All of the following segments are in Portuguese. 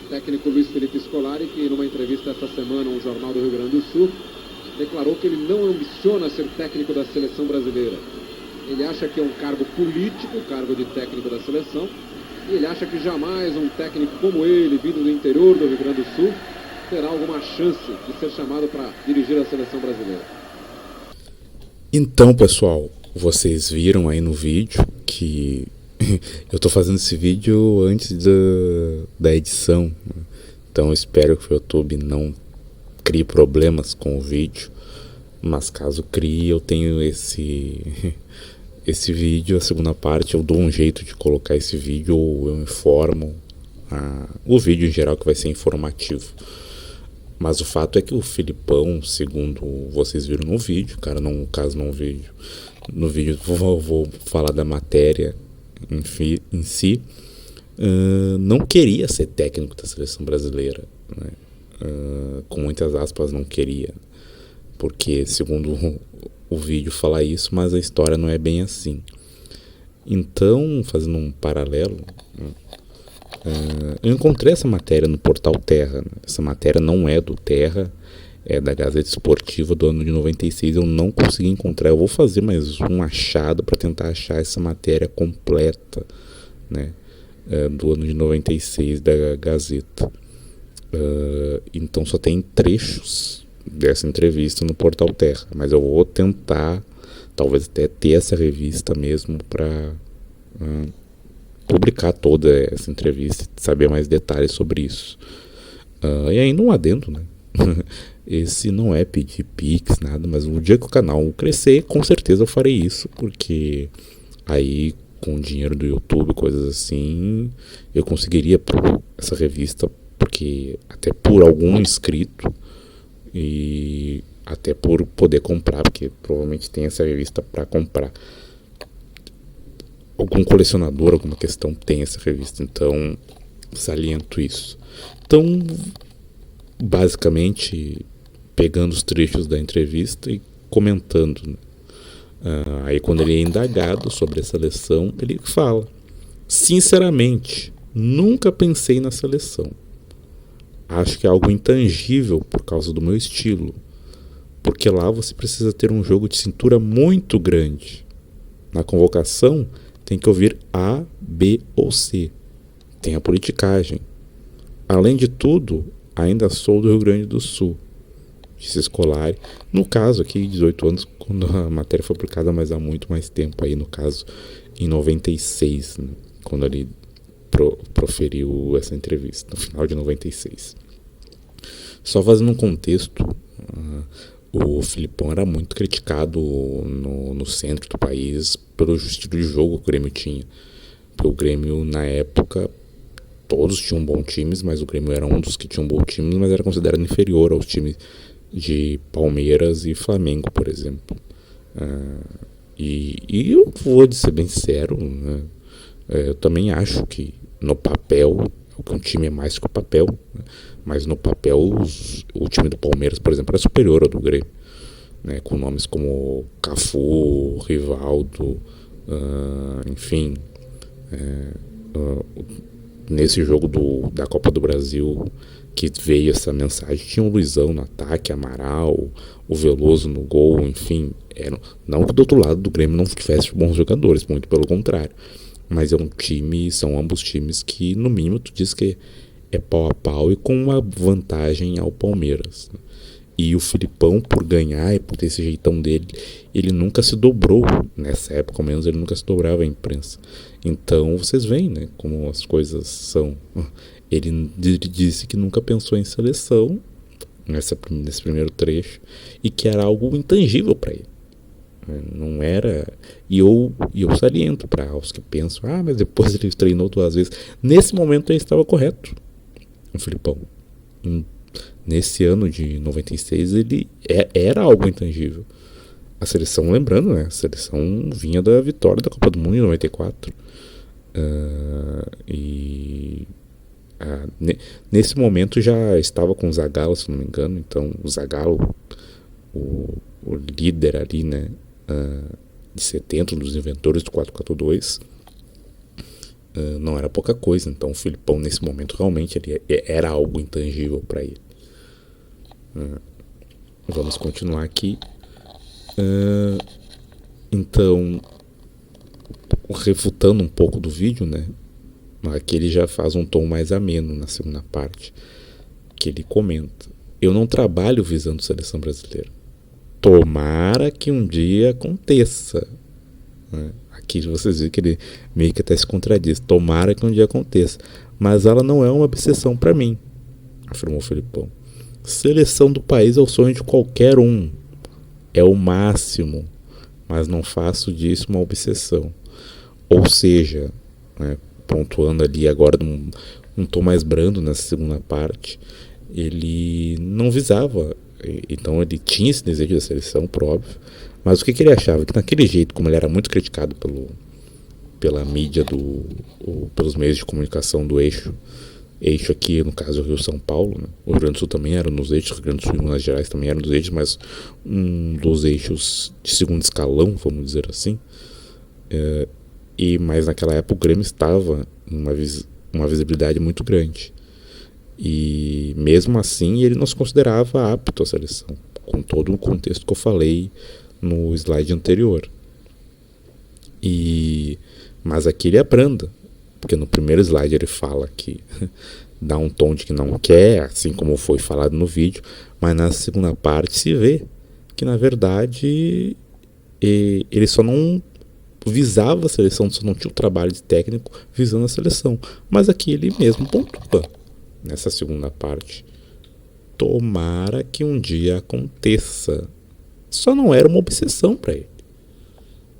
técnico Luiz Felipe Scolari, que numa entrevista esta semana a um jornal do Rio Grande do Sul, declarou que ele não ambiciona ser técnico da seleção brasileira. Ele acha que é um cargo político, o cargo de técnico da seleção, e ele acha que jamais um técnico como ele, vindo do interior do Rio Grande do Sul, terá alguma chance de ser chamado para dirigir a seleção brasileira. Então, pessoal, vocês viram aí no vídeo que eu tô fazendo esse vídeo antes da edição, então eu espero que o YouTube não crie problemas com o vídeo, mas caso crie, eu tenho esse vídeo, a segunda parte, eu dou um jeito de colocar esse vídeo, ou eu informo o vídeo em geral, que vai ser informativo. Mas o fato é que o Filipão, segundo vocês viram no vídeo, cara, no caso no vídeo vou falar da matéria em si, não queria ser técnico da seleção brasileira, né? Com muitas aspas, não queria, porque segundo o vídeo fala isso, mas a história não é bem assim. Então, fazendo um paralelo, eu encontrei essa matéria no portal Terra, né? Essa matéria não é do Terra, é da Gazeta Esportiva do ano de 96. Eu não consegui encontrar. Eu vou fazer mais um achado para tentar achar essa matéria completa, né? Do ano de 96 da Gazeta. Então só tem trechos dessa entrevista no portal Terra, mas eu vou tentar talvez até ter essa revista mesmo para publicar toda essa entrevista e saber mais detalhes sobre isso. E aí, num adendo, né? Esse não é pedir pix, nada, mas o dia que o canal crescer, com certeza eu farei isso, porque aí com o dinheiro do YouTube, coisas assim, eu conseguiria pôr essa revista, porque até por algum inscrito e até por poder comprar, porque provavelmente tem essa revista para comprar. Algum colecionador, alguma questão tem essa revista, então saliento isso. Então, basicamente, pegando os trechos da entrevista e comentando, né? Aí quando ele é indagado sobre a seleção, ele fala: sinceramente, nunca pensei na seleção. Acho que é algo intangível por causa do meu estilo, porque lá você precisa ter um jogo de cintura muito grande. Na convocação tem que ouvir A, B ou C. Tem a politicagem. Além de tudo, ainda sou do Rio Grande do Sul, disse Scolari. No caso aqui, 18 anos, quando a matéria foi publicada, mas há muito mais tempo aí, no caso, em 96, né, quando ele proferiu essa entrevista, no final de 96. Só fazendo um contexto, o Filipão era muito criticado no centro do país pelo estilo de jogo que o Grêmio tinha. Porque o Grêmio, na época, todos tinham bons times, mas o Grêmio era um dos que tinham bons times, mas era considerado inferior aos times de Palmeiras e Flamengo, por exemplo. E eu vou ser bem sincero, né? Eu também acho que no papel, que um time é mais que o papel, né? Mas no papel o time do Palmeiras, por exemplo, era superior ao do Grêmio, né? Com nomes como Cafu, Rivaldo, enfim. Nesse jogo da Copa do Brasil que veio essa mensagem, tinha o Luizão no ataque, Amaral, o Veloso no gol, enfim, não que do outro lado do Grêmio não tivesse bons jogadores, muito pelo contrário, mas são ambos times que no mínimo tu diz que é pau a pau e com uma vantagem ao Palmeiras, né? E o Filipão, por ganhar e por ter esse jeitão dele, ele nunca se dobrou. Nessa época, ao menos, ele nunca se dobrava à imprensa. Então, vocês veem, né, como as coisas são. Ele disse que nunca pensou em seleção, nesse primeiro trecho, e que era algo intangível para ele. Não era... E eu saliento para os que pensam, mas depois ele treinou 2 vezes. Nesse momento, ele estava correto, o Filipão. Nesse ano de 96, ele era algo intangível. A seleção, lembrando, né? A seleção vinha da vitória da Copa do Mundo em 94. Nesse momento já estava com o Zagallo, se não me engano. Então, o Zagallo, o líder ali, né? De 70, um dos inventores do 4-4-2. não era pouca coisa. Então o Filipão nesse momento realmente ele era algo intangível para ele. Vamos continuar aqui. Então, refutando um pouco do vídeo, né? Aqui ele já faz um tom mais ameno na segunda parte, que ele comenta: eu não trabalho visando seleção brasileira. Tomara que um dia aconteça. Aqui vocês viram que ele meio que até se contradiz. Tomara que um dia aconteça. Mas ela não é uma obsessão para mim, afirmou o Filipão. Seleção do país é o sonho de qualquer um. É o máximo. Mas não faço disso uma obsessão. Ou seja, né, pontuando ali agora um tom mais brando nessa segunda parte, ele não visava. Então ele tinha esse desejo da seleção, por óbvio. Mas o que ele achava? Que naquele jeito, como ele era muito criticado pela mídia, pelos meios de comunicação do eixo aqui, no caso, o Rio-São Paulo, né? O Rio Grande do Sul também era nos eixos, o Rio Grande do Sul e Minas Gerais também eram nos eixos, mas um dos eixos de segundo escalão, vamos dizer assim. Mas naquela época o Grêmio estava em uma visibilidade muito grande. E mesmo assim ele não se considerava apto à seleção, com todo o contexto que eu falei no slide anterior. Mas aqui ele abranda, porque no primeiro slide ele fala que dá um tom de que não quer, assim como foi falado no vídeo, mas na segunda parte se vê que na verdade ele só não visava a seleção, só não tinha o trabalho de técnico visando a seleção. Mas aqui ele mesmo pontua nessa segunda parte: tomara que um dia aconteça. Só não era uma obsessão para ele,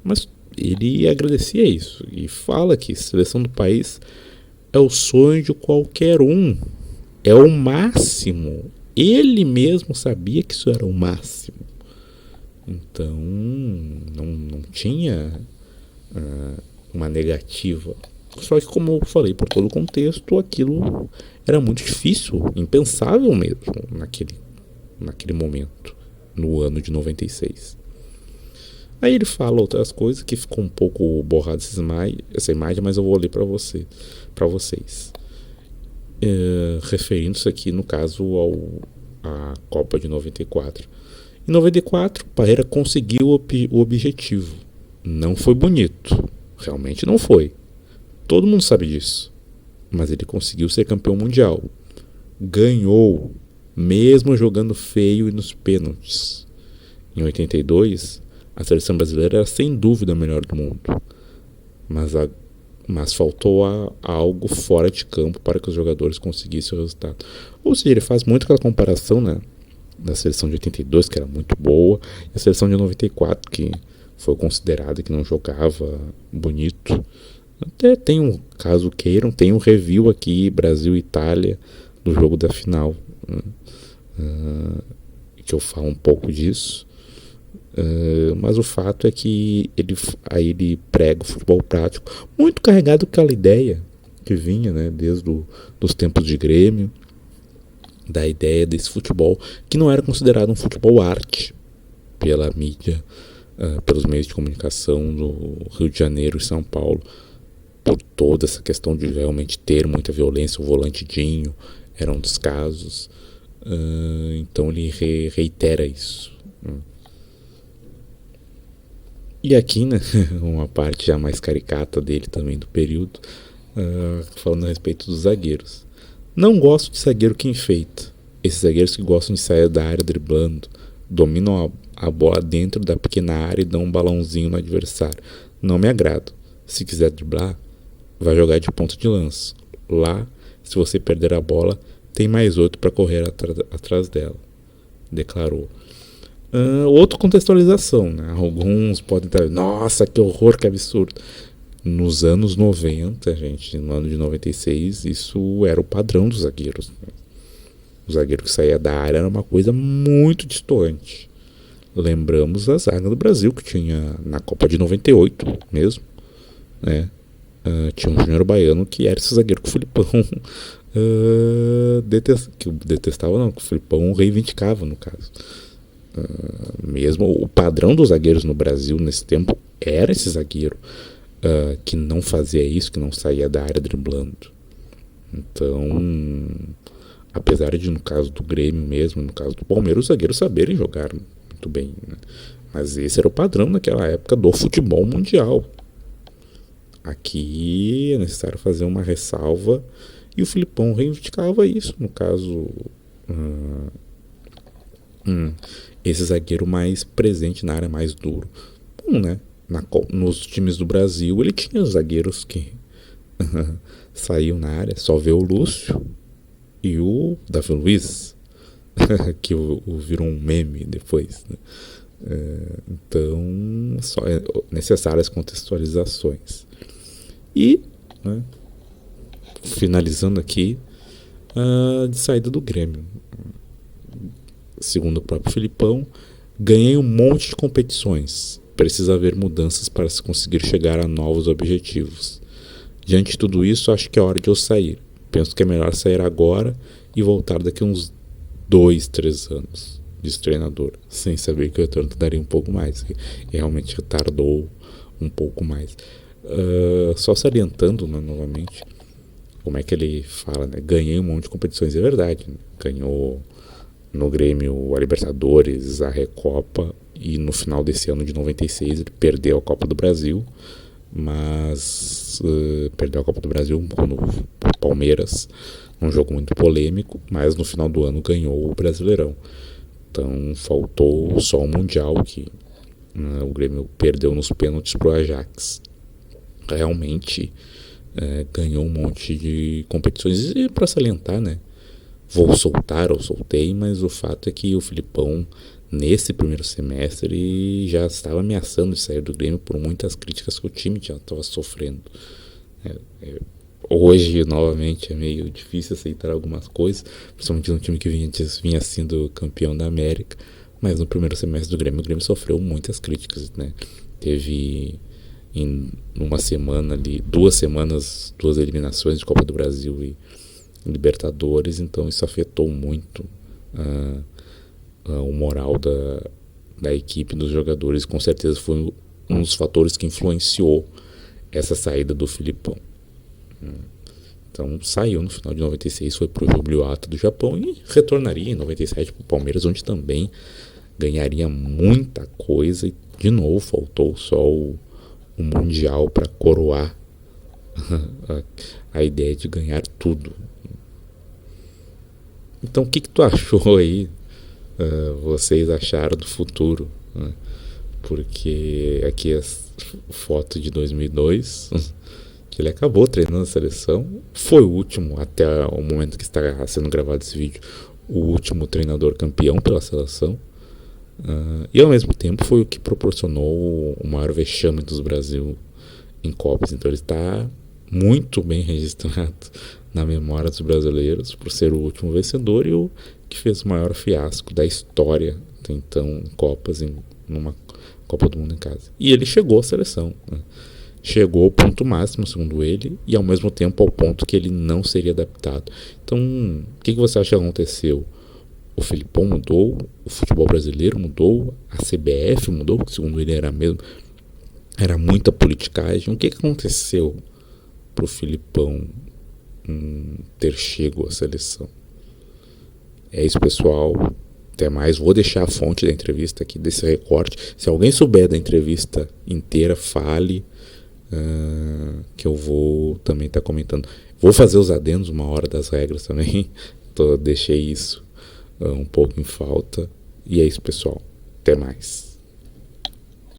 mas ele agradecia isso e fala que a seleção do país é o sonho de qualquer um, é o máximo. Ele mesmo sabia que isso era o máximo. Então não tinha uma negativa. Só que, como eu falei, por todo o contexto, aquilo era muito difícil, impensável mesmo naquele momento, no ano de 96. Aí ele fala outras coisas que ficou um pouco borrado essa imagem, mas eu vou ler para vocês. Referindo-se aqui, no caso, à Copa de 94. Em 94, Parreira conseguiu o objetivo. Não foi bonito, realmente não foi. Todo mundo sabe disso. Mas ele conseguiu ser campeão mundial. Ganhou, mesmo jogando feio e nos pênaltis. Em 82, a seleção brasileira era sem dúvida a melhor do mundo. Mas faltou algo fora de campo para que os jogadores conseguissem o resultado. Ou seja, ele faz muito aquela comparação, né, da seleção de 82, que era muito boa, e a seleção de 94, que foi considerada que não jogava bonito. Até tem um, caso queiram, tem um review aqui, Brasil e Itália, do jogo da final, que eu falo um pouco disso. Mas o fato é que ele prega o futebol prático, muito carregado com aquela ideia que vinha, né, desde os tempos de Grêmio, da ideia desse futebol que não era considerado um futebol arte pela mídia, pelos meios de comunicação do Rio de Janeiro e São Paulo, por toda essa questão de realmente ter muita violência. O volante Dinho era um dos casos. Então ele reitera isso. E aqui, né, uma parte já mais caricata dele também do período, falando a respeito dos zagueiros. Não gosto de zagueiro que enfeita. Esses zagueiros que gostam de sair da área driblando, dominam a bola dentro da pequena área e dão um balãozinho no adversário. Não me agrada. Se quiser driblar, vai jogar de ponta de lança. Lá, se você perder a bola, tem mais 8 para correr atrás dela, declarou. Outra contextualização, né? Alguns podem estar, nossa, que horror, que absurdo. Nos anos 90, gente, no ano de 96, isso era o padrão dos zagueiros. O zagueiro que saía da área era uma coisa muito distante. Lembramos a zaga do Brasil, que tinha na Copa de 98 mesmo, né? Tinha um Júnior Baiano que era esse zagueiro que o Filipão detestava, não, que o Filipão reivindicava, no caso. Mesmo o padrão dos zagueiros no Brasil nesse tempo era esse zagueiro. que não fazia isso, que não saía da área driblando. Então, apesar de no caso do Grêmio mesmo, no caso do Palmeiras, os zagueiros saberem jogar muito bem, né? Mas esse era o padrão naquela época do futebol mundial. Aqui é necessário fazer uma ressalva, e o Filipão reivindicava isso, no caso, esse zagueiro mais presente na área, mais duro. Bom, né? Nos times do Brasil ele tinha os zagueiros que saíam na área, só vê o Lúcio e o Davi Luiz, que virou um meme depois, né? Então só é necessárias contextualizações. E, né, finalizando aqui, de saída do Grêmio, segundo o próprio Filipão, ganhei um monte de competições, precisa haver mudanças para se conseguir chegar a novos objetivos. Diante de tudo isso, acho que é hora de eu sair. Penso que é melhor sair agora e voltar daqui a uns 2, 3 anos, disse o treinador, sem saber que o retorno daria um pouco mais. E realmente retardou um pouco mais. Só salientando, né, novamente, como é que ele fala, né? Ganhei um monte de competições, é verdade, né? Ganhou no Grêmio a Libertadores, a Recopa, e no final desse ano de 96 ele perdeu a Copa do Brasil, mas perdeu a Copa do Brasil no Palmeiras, um jogo muito polêmico, mas no final do ano ganhou o Brasileirão. Então faltou só o Mundial, que o Grêmio perdeu nos pênaltis pro Ajax. Realmente ganhou um monte de competições. E para salientar, né, vou soltar ou soltei, mas o fato é que o Filipão, nesse primeiro semestre, já estava ameaçando de sair do Grêmio por muitas críticas que o time já estava sofrendo. Hoje, novamente, é meio difícil aceitar algumas coisas, principalmente num time que vinha sendo campeão da América, mas no primeiro semestre do Grêmio, o Grêmio sofreu muitas críticas, né? Teve em uma semana ali, 2 semanas, 2 eliminações de Copa do Brasil e Libertadores, então isso afetou muito o moral da equipe, dos jogadores. Com certeza foi um dos fatores que influenciou essa saída do Filipão. Então saiu no final de 96, foi pro Jubileato do Japão e retornaria em 97 pro Palmeiras, onde também ganharia muita coisa, e de novo faltou só o Mundial para coroar a ideia de ganhar tudo. Então o que tu achou aí? Vocês acharam do futuro, né? Porque aqui a foto de 2002, que ele acabou treinando a seleção, foi o último, até o momento que está sendo gravado esse vídeo, o último treinador campeão pela seleção, e ao mesmo tempo foi o que proporcionou o maior vexame do Brasil em Copas. Então ele está muito bem registrado na memória dos brasileiros por ser o último vencedor e o que fez o maior fiasco da história até então em Copas, numa Copa do Mundo em casa. E ele chegou à seleção, né? Chegou ao ponto máximo, segundo ele, e ao mesmo tempo ao ponto que ele não seria adaptado. Então, o que você acha que aconteceu? O Filipão mudou, o futebol brasileiro mudou, a CBF mudou, porque segundo ele era muita politicagem. O que aconteceu para o Filipão ter chego à seleção? É isso, pessoal. Até mais. Vou deixar a fonte da entrevista aqui, desse recorte. Se alguém souber da entrevista inteira, fale, que eu vou também estar comentando. Vou fazer os adendos uma hora das regras também. Deixei isso um pouco em falta. E é isso, pessoal. Até mais.